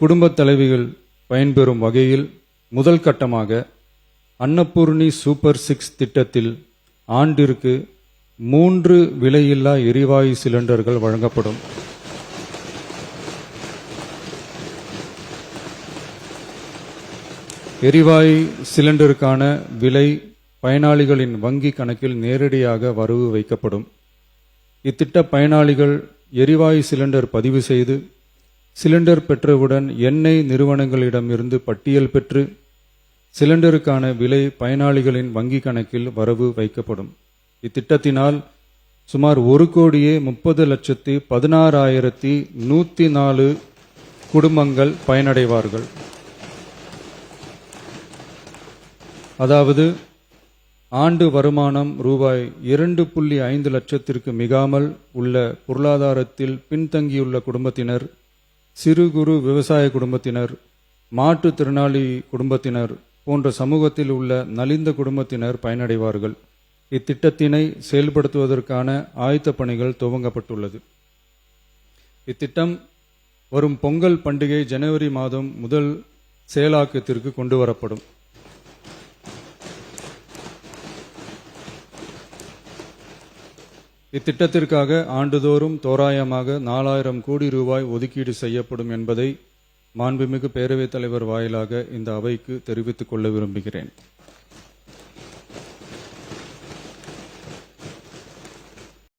குடும்பத் தலைவிகள் பயன்பெறும் வகையில் முதல் கட்டமாக அன்னபூர்ணி சூப்பர் 6 திட்டத்தில் ஆண்டிற்கு 3 விலையில்லா எரிவாயு சிலிண்டர்கள் வழங்கப்படும். எரிவாயு சிலிண்டருக்கான விலை பயனாளிகளின் வங்கி கணக்கில் நேரடியாக வரவு வைக்கப்படும். இத்திட்ட பயனாளிகள் எரிவாயு சிலிண்டர் பதிவு செய்து சிலிண்டர் பெற்றவுடன் எண்ணெய் நிறுவனங்களிடமிருந்து பட்டியல் பெற்று சிலிண்டருக்கான விலை பயனாளிகளின் வங்கி கணக்கில் வரவு வைக்கப்படும். இத்திட்டத்தினால் சுமார் 1,30,16,104 குடும்பங்கள் பயனடைவார்கள். அதாவது ஆண்டு வருமானம் ரூபாய் 2.5 லட்சத்திற்கு மிகாமல் உள்ள பொருளாதாரத்தில் பின்தங்கியுள்ள குடும்பத்தினர், சிறு குறு விவசாய குடும்பத்தினர், மாற்றுத்திறனாளி குடும்பத்தினர் போன்ற சமூகத்தில் உள்ள நலிந்த குடும்பத்தினர் பயனடைவார்கள். இத்திட்டத்தினை செயல்படுத்துவதற்கான ஆயத்த பணிகள் துவங்கப்பட்டுள்ளது. இத்திட்டம் வரும் பொங்கல் பண்டிகை ஜனவரி மாதம் முதல் செயலாக்கத்திற்கு கொண்டு வரப்படும். இத்திட்டத்திற்காக ஆண்டுதோறும் தோராயமாக 4000 கோடி ரூபாய் ஒதுக்கீடு செய்யப்படும் என்பதை மாண்புமிகு பேரவைத் தலைவர் வாயிலாக இந்த அவைக்கு தெரிவித்துக் கொள்ள விரும்புகிறேன்.